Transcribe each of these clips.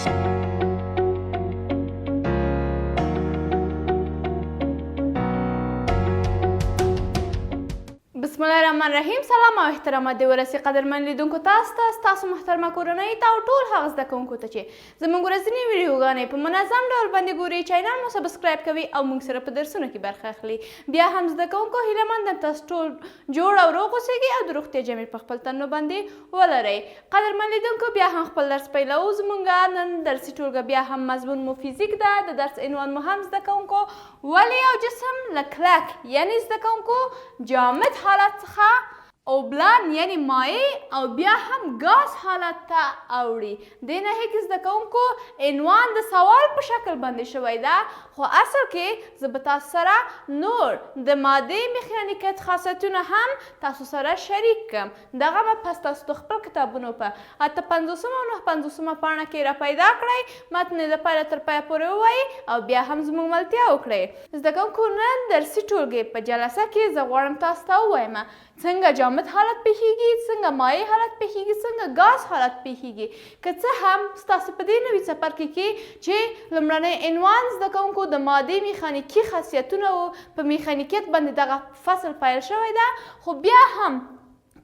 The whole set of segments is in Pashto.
بسم الله الرحمن الرحیم. سلام او احترامات دې ورسي قدرمن لیدونکو تاسو محترمه کورنۍ ته او ټول هغه زده کوونکو ته چې زموږ ورځنۍ ویډیوګانې په منظم ډول باندې ګوري، چینل مو سبسکرایب کوي او موږ سره په درسونو کې برخه اخلي. بیا هم زده کوونکو هیله مند تاسو ټول جوړ او روغ اوسئ او د روغتیا جامې په خپل تنو باندې ولرئ. قدرمن لیدونکو بیا هم خپل درس پیلوو. زموږ نن درسي ټولګه بیا هم مضمون مو فیزیک ده. د درس عنوان مو هم زده کوونکو ولې یو جسم له کلک یعنې زده کوونکو جامد حالت څخه اوبلان یعنی مایع او بیا هم ګاز حالت ته اوړي. دې ناحیه کې زده کوونکو عنوان د سوال په شکل باندې شوی ده، خو اصل کې زه به تاسو سره نور د مادې میخانیکت خاصیتونه هم تاسو سره شریک کړم. دغه به پس تاسو د خپل کتابونو په 58 او 59 پاڼه کې را پیدا کړئ، متن یې د پیله تر پایه پورې ووایئ او بیا هم زموږ ملتیا وکړئ. زده کوونکو نن درسي ټولګې په جلسه کې زه غواړم تاسو ته ووایم څنګه جامد حالت پیښیږي، څنګه مایع حالت پیښیږي، څنګه ګاز حالت پیښیږي. که څه هم ستاسو په دې نوي څپرکي کې چې لومړنی عنوان زده کوونکو د مادې میخانیکي خاصیتونه و، په میخانیکیت باندې دغه فصل پیل شوی ده، خو بیا هم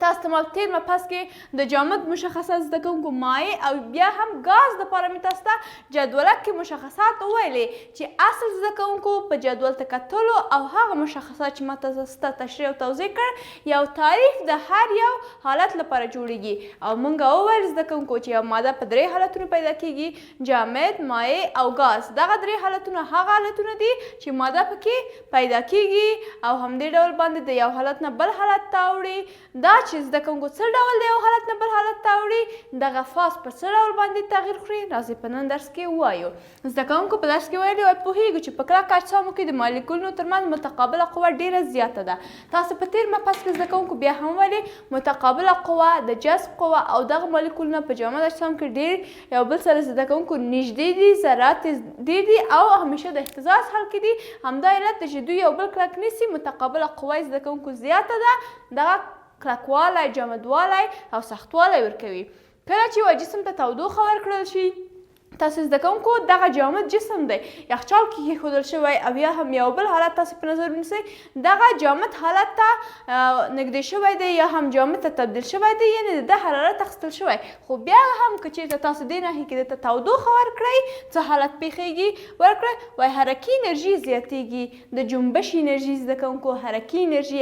تاسو ته تیر مبحث کې د جامد مشخصات زده کوونکو مایع او بیا هم ګاز دپاره مې تاسو ته جدولک کې مشخصات وویلې چې اصل زده کوونکو په جدول ته کتلو او هغه مشخصات چې ما تاسو ته تشریح او توضیح کړ یو تعریف د هر یو حالت لپاره جوړیږي. او موږ وویل زده کوونکو چې یو ماده په درې حالتونو پیدا کیږي: جامد، مایع او ګاز. دغه درې حالتونه هغه حالتونه دي چې ماده پکې پیدا کیږي او همدې ډول باندې د یو حالت نه بل حالت ته اوړي. دا چې زده کوونکو څه ډول د یو حالت نه بل حالت ته اوړي، دغه فاز په څه ډول باندې تغیر خوري، راځئ په نن درس کې ووایو. زده کوونکو په درس کې ویلي وای پوهیږو چې په کلکو اجسامو کې د مالیکولونو ترمنځ متقابله قوه ډیره زیاته ده. تاسو په تیر مبحث کې زده کوونکو بیا هم ویلي متقابله قوه، د جذب قوه او دغه مالیکولونه په جامد اجسام کې ډیر یو بل سره زده کوونکو نږدې دي، ذرات ډیر دي او همیشه د اهتزاز حال کې دي. همدا علت دی چې دوی یو بل کلک نیسي. متقابله قوه زده کوونکو زیاته ده، دغه کلکوالی، جامدوالی او سختوالی ورکوي. کله چې یو جسم ته تودوخه ورکړل شي، تاسو زده کوونکو دغه جامد جسم دی یخچال کې کیښودل شوی او یا هم یو بل حالت تاسو په نظر ونیسئ، دغه جامد حالت ته نږدې شوی دی یا هم جامد ته تبدیل شوی دی، یعنې د ده حرارت اخیستل شوی. خو بیا هم که چېرته تاسو دې ناحیې کې درته تودوخه ورکړئ، څه حالت پیښیږي ورکړئ؟ وایي حرکي انرژي زیاتیږي. د جنبش انرژي زده کوونکو حرکي انرژي،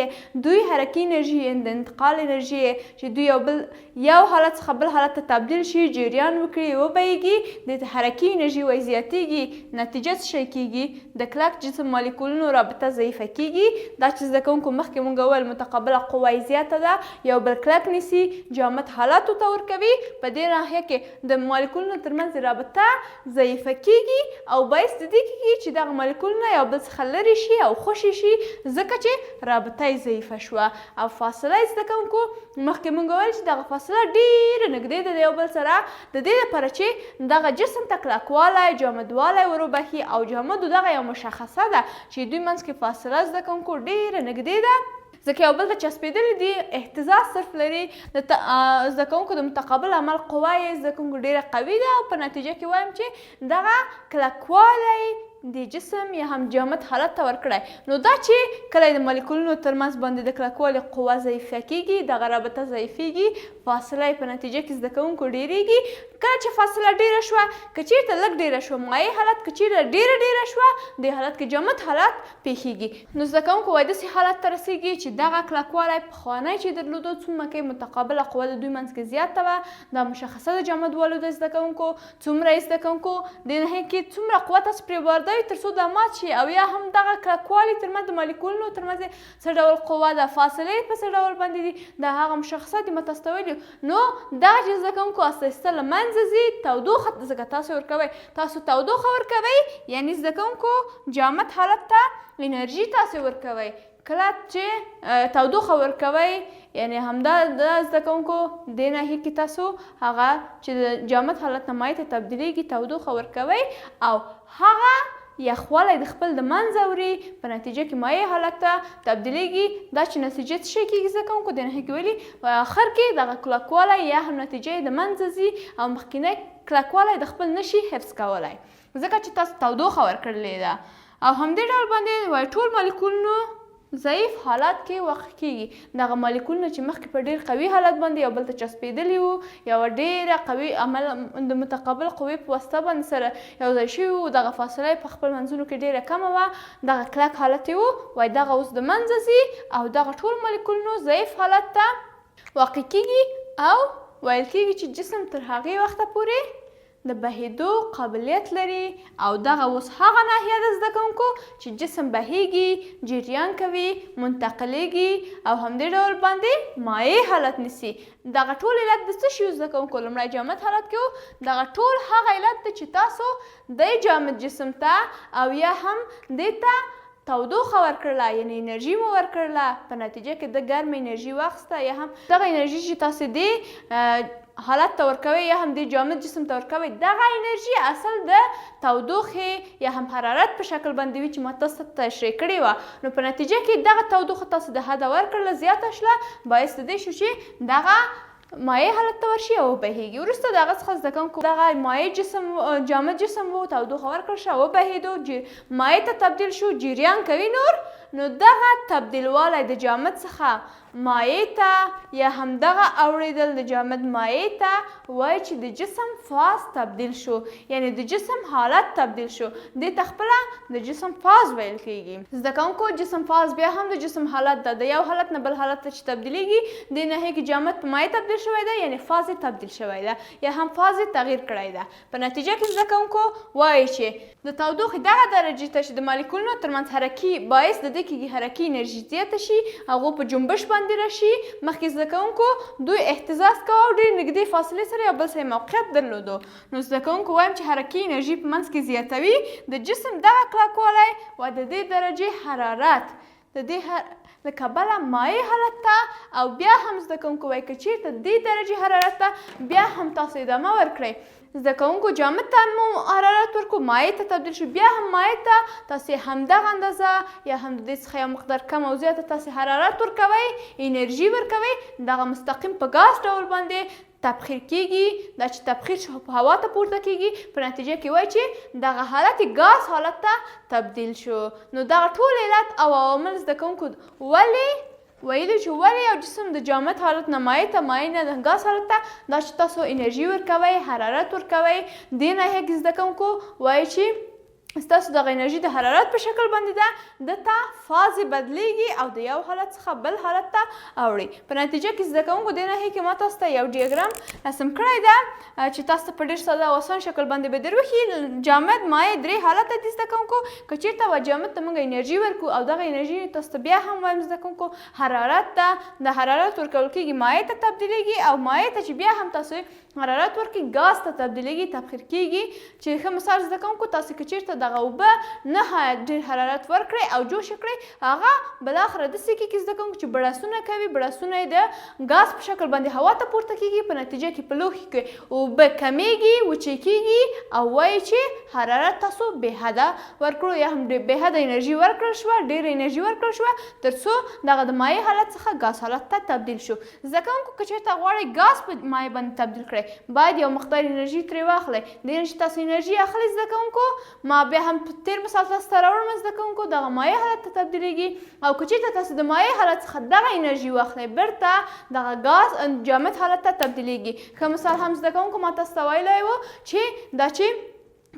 دوی حرکي انرژي د انتقال انرژي چې دوی یو حالت څخه بل حالت ته تبدیل شي، جریان وکړي، وبهیږي، حرکي انرژي وایي زیاتیږي. نتیجه څه شی کیږي؟ د کلک جسم مالیکولونو رابطه ضعیفه کیږي. دا چې زده کوونکو مخکې مونږ وویل متقابله قوه یې زیاته ده، یو بل کلک نیسي، جامد حالاتو ته ورکوي. په دې ناحیه کې د مالیکولونو ترمنځ رابطه ضعیفه کیږي او باعث د دې کیږي چې دغه مالیکولونه یو بل څخه لرې شي او خوشې شي، ځکه چې رابطه یې ضعیفه شوه. او فاصله یې زده کوونکو مخکې مونږ وویل چې دغه فاصله ډېره نږدې ده د یو بل سره، د دې لپاره چې دغه جسم ته کلکوالی، جامدوالی وروبخي او جامدو دغه یو مشخصه ده چې دوی منځ کې فاصله زده کوونکو ډېره نږدې ده، ځکه یو بل ته چسپېدلي دي، اهتزاز صرف لري. زده کوونکو د متقابل عمل قوه یې زده کوونکو ډېره قوي ده او په نتیجه کې وایم چې دغه کلکوالی د جسم یا هم جامد حالت ته ورکړی. نو دا چې کله د مالیکولونو ترمنځ باندې د کلکوالي قوه ضعیفه کیږي، دغه رابطه ضعیفیږي، فاصله یې په نتیجه کې زده کوونکو ډیریږي. کله چې فاصله ډیره شوه، که چیرته لږ ډیره شوه مایع حالت، که چیرته ډیره شوه دې حالت کې جامد حالت پیښیږي. نو زده کوونکو وایي داسې حالت ته رسیږي چې دغه کلکوالی پخوانی چې درلودو څومره کې متقابله قوه د دوی منځ کې زیاته وه، دا مشخصه د جامدوالو د زده کوونکو څومره یې زده کوونکو دې ناحیې کې څومره قوه تاسو پرې واردوئ تر څو دا مات شي، او یا هم دغه کلکوالي ترمنځ د مالیکولونو ترمنځ څه ډول قوه ده، فاصلې په څه ډول باندې دي، دا هغه مشخصات دي ما تاسو ته ویلي. نو دغه چې زده کوونکو آهسته آهسته له منځه ځي، تودوخه ځکه تاسو ورکوئ، تاسو تودوخه ورکوئ، یعنې زده کوونکو جامد حالت ته انرژي تاسو ورکوئ. کله چې تودوخه ورکوئ، یعنې همدا د زده کوونکو دې ناحیې کې تاسو هغه چې د جامد حالت نه مایع ته تبدیلیږي تودوخه ورکوئ، او هغه یخوالی د خپل د منځه وړي، په نتیجه کې مایع حالت ته تبدیلیږي. دا چې نتیجه څه شی کېږي زده کوونکو د نښې کې ویلي په اخر کې دغه کلکوالی یا هم نتیجه یې د منځه ځي او مخکینی کلکوالی د خپل نشي حفظ کولی ځکه چې تاسو تودوخه ورکړلې ده. او همدې ډول باندې وایي ټول مالیکولونو ضعیف حالت کې واقع کېږي. دغه مالیکولونه چې مخکې په ډېر قوي حالت باندې یو بل ته چسپېدلي وو، یوه ډېره قوي عمل د متقابل قوې په واسطه باندې سره یو ځای شوي وو، دغه فاصله یې په خپل منځونو کې ډېره کمه وه، دغه کلک حالت یې وو. وایي دغه اوس د منځه ځي او دغه ټول مالیکولونو ضعیف حالت ته واقع کېږي او ویل کېږي چې جسم تر هغې وخته پورې د بهیدو قابلیت لري. او دغه اوس هغه ناحیه ده زده کوونکو چې جسم بهیږي، جریان کوي، منتقلیږي او همدې ډول باندې مایع حالت نیسي. دغه ټول علت د څه شي زده کوونکو؟ لومړی جامد حالت کې وو. دغه ټول هغه علت دی چې تاسو د جامد جسم ته او یا هم دې ته تودوخه ورکړله، یعنې انرژي مو ورکړله، په نتیجه کې د ګرمه انرژي واخیسته یا هم دغه انرژي چې تاسو دې حالت ته ورکوئ یا هم دې جامد جسم ته ورکوئ، دغه انرژي اصل د تودوخې یا هم حرارت په شکل باندې وي چې ما تاسو ته تشریح کړې وه. نو په نتیجه کې دغه تودوخه تاسو د حده ورکړله، زیاته شوه، باعث د دې شو چې دغه مایع حالت ته ورشي او وبهیږي. وروسته د هغه څخه زده کوونکو دغه مایع جسم جامد جسم و، تودوخه ورکړل شوه، وبهېدو، مایع ته تبدیل شو، جریان کوي نور. نو دغه تبدیلوالی د جامد څخه مایع ته یا همدغه اوړېدل د جامد مایع ته وایي چې د جسم فاز تبدیل شو، یعنی د جسم حالت تبدیل شو. دې ته خپله د جسم فاز ویل کېږي. زده کوونکو جسم فاز بیا هم د جسم حالت ده، د یو حالت نه بل حالت ته چې تبدیلیږي، دې ناحیې کې جامد په مایع تبدیل شوی ده، یعنی فاز یې تبدیل شوی ده یا هم فاز یې تغییر کړی ده. په نتیجه کې زده کوونکو وایي چې د تودوخې دغه درجې ته چې د مالیکولونو ترمنځ حرکي باعث د دې کېږي حرکي انرژي زیاته شي، هغو په جنبش باندې راشي. مخکې زده کوونکو دوی اهتزاز کوه او ډېر نږدې فاصلې سره یو بل سره موقعیت درلودو. نو زده کوونکو وایم چې حرکي انرژي په منځ کې زیاتوي د جسم دغه کلکوالی و د دې درجې حرارت د دې له کبله مایع حالت ته او بیا هم زده کوونکو وایي که چېرته دې درجې حرارت ته بیا هم تاسو ادامه ورکړئ، زده کوونکو جامد ته مو حرارت ورکړو، مایع ته تبدیل شو، بیا هم مایع ته تاسې همدغه اندازه یا هم د دې څخه یو مقدار کم او زیاته تاسې حرارت ورکوئ، انرژي ورکوئ، دغه مستقیم په ګاز ډول باندې تبخیر کېږي. دا چې تبخیر شو په هوا ته پورته کېږي، په نتیجه کې وایي چې دغه حالت ګاز حالت ته تبدیل شو. نو دغه ټول علت او عوامل زده کوونکو ولې ویلي چې ولې یو جسم د جامد حالت نه مایع ته، مایع نه د ګاز حالت ته، دا چې تاسو انرژي ورکوئ، حرارت ورکوئ. دې ناحیه کې زده کوونکو وایي چې ستاسو دغه انرژي د حرارت په شکل باندې ده، د ته فاز بدلیږي او د یو حالت څخه بل حالت ته اوړي. په نتیجه کې زده کوونکو دې ناحیې کې ما تاسو ته یو ډیاګرام رسم کړی ده چې تاسو ته په ډېر ساده او اسان شکل باندې به در وښیي. جامد مایع درې حالته دي زده کوونکو. که چېرته و جامد ته موږ انرژي ورکړو او دغه انرژي تاسو ته بیا هم وایم زده کوونکو حرارت ته، د حرارت ورکول کېږي، مایع ته تبدیلیږي او مایع ته چې بیا هم تاسو حرارت ورکړي ګاز ته تبدیلیږي، تبخیر کېږي. چې ښه مثال زده کوونکو تاسو که چېرته دغه اوبه نهایت ډېر حرارت ورکړئ او جوش یې کړئ، هغه بالاخره داسې کېږي زده کوونکو چې بړاسونه کوي، بړاسونه یې د ګاز په شکل باندې هوا ته پورته کېږي. په نتیجه کې په لوښي کې اوبه کمیږي، وچې کېږي او وایي چې حرارت تاسو بې حده ورکړو یا هم بې حده انرژي ورکړل شوه، ډېره انرژي ورکړل شوه تر څو دغه د مایع حالت څخه ګاز حالت ته تبدیل شو. زده کوونکو که چېرته غواړئ ګاز په مایع باندې تبدیل کړئ، باید یو مقدار انرژي ترې واخلئ. د انرژي تاسو انرژي اخلئ زده کوونکو. ما بیا هم تېر مثال تاسو ته راوړم زده کوونکو، دغه مایع حالت ته تبدیلیږي او که چېرته تاسو د مایع حالت څخه دغه انرژي واخلئ، بیرته دغه ګاز جامد حالت ته تبدیلیږي. ښه مثال هم زده کوونکو ما تاسو ته ویلی و چې دا چې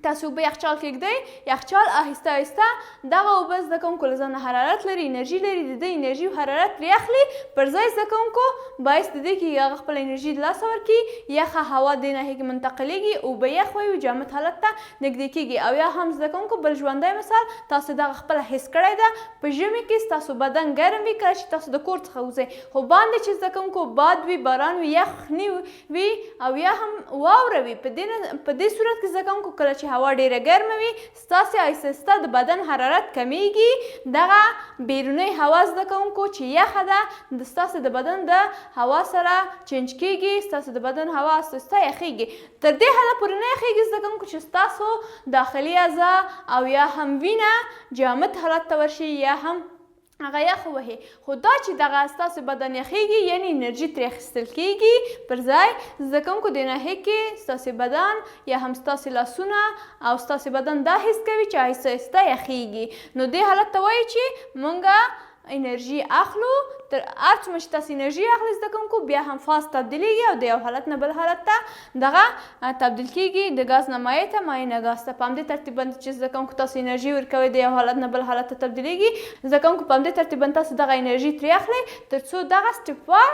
تاسو اوبه یخچال کېږدئ، یخچال آهسته آهسته دغه اوبه زده کوونکو له ځانه حرارت لري، انرژي لري، د دې انرژي او حرارت پرې اخلي، پر ځای زده کوونکو باعث د دې کېږي هغه خپله انرژي د لاسه ورکړي، یخه هوا دې ناحیې کې منتقلیږي، اوبه یخ وي او جامد حالت ته نږدې کېږي. او یا هم زده کوونکو بل ژوندی مثال تاسو دغه خپله حس کړی ده، په ژمي کې ستاسو بدن ګرم وي کله چې تاسو د کور څخه وځئ، خو باندې چې زده کوونکو باد وي، باران وي، یخني وي او یا هم واوره وي. په دې صورت کې زده کوونکو کله چې چې هوا ډیره ګرمه وي ستاسې آهسته آهسته د بدن حرارت کمیږي. دغه بیرونی هوا زده کوونکو چې یخه ده ستاسې د بدن د هوا سره چینج کیږي، ستاسې د بدن هوا آهسته آهسته یخیږي. تر دې حده پورې نه یخیږي زده کوونکو چې ستاسو داخلي اعضا او یا هم وینه جامد حالت ته ورشي یا هم هغه یخ ووهي. خو دا چې دغه ستاسې بدن یخیږي یعنې انرژي ترې اخیستل کیږي، پر ځای زده کوونکو دې ناحیې کې ستاسې بدن یا هم ستاسې لاسونه او ستاسې بدن دا حس کوي چې آهسته آهسته یخیږي. نو دې حالت ته وایي چې مونږ انرژي اخلو. تر هر څومره چې تاسې انرژي اخلئ زده کوونکو بیا هم فاز تبدیلیږي او د یو حالت نه بل حالت ته دغه تبدیل کیږي، د ګاز نه مایع ته، مایع نه ګاز ته. په همدې ترتیب باندې چې زده کوونکو تاسو انرژي ورکوئ د یو حالت نه بل حالت ته تبدیلیږي. زده کوونکو په همدې ترتیب باندې تاسو دغه انرژي ترې اخلئ تر څو دغه سټپوار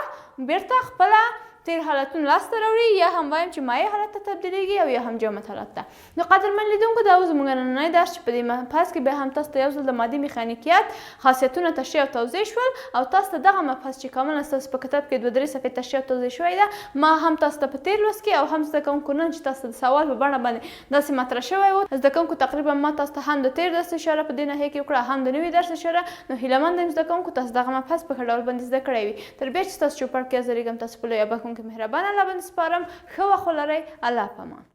بیرته خپله تیر حالتونه لاسته راوړي یا هم وایم چې مایع حالت ته تبدیلیږي او یا هم جامد حالت ته. نو قدرمن لیدونکو دا و زموږ نننی درس چې په دې مبحث کې بیا هم تاسو ته یو ځل د مادي میخانیکیت خاصیتونه تشریح او توضیح شول او تاسو ته دغه مبحث چې کاملا ستاسو په کتاب کې 2-3 صفحې تشریح او توضیح شوی ده ما هم تاسو ته په تیر لوست کې او هم زده کوونکو نن چې تاسو د سوال په بڼه باندې داسې مطرح شوی و زده کوونکو تقریبا ما تاسو ته هم د تیر درس اشاره په دې ناحیه کې وکړه هم د نوي درس اشاره. نو هیله مند یم زده کوونکو تاسو دغه مبحث په ښه ډول باندې زده کړی وي. تر بیا چې تاسو چوپړ کې حاضرېږم تاسو په لویه بخښونکي مهربانه الله باندې سپارم. ښه وخت ولرئ. الله پامان.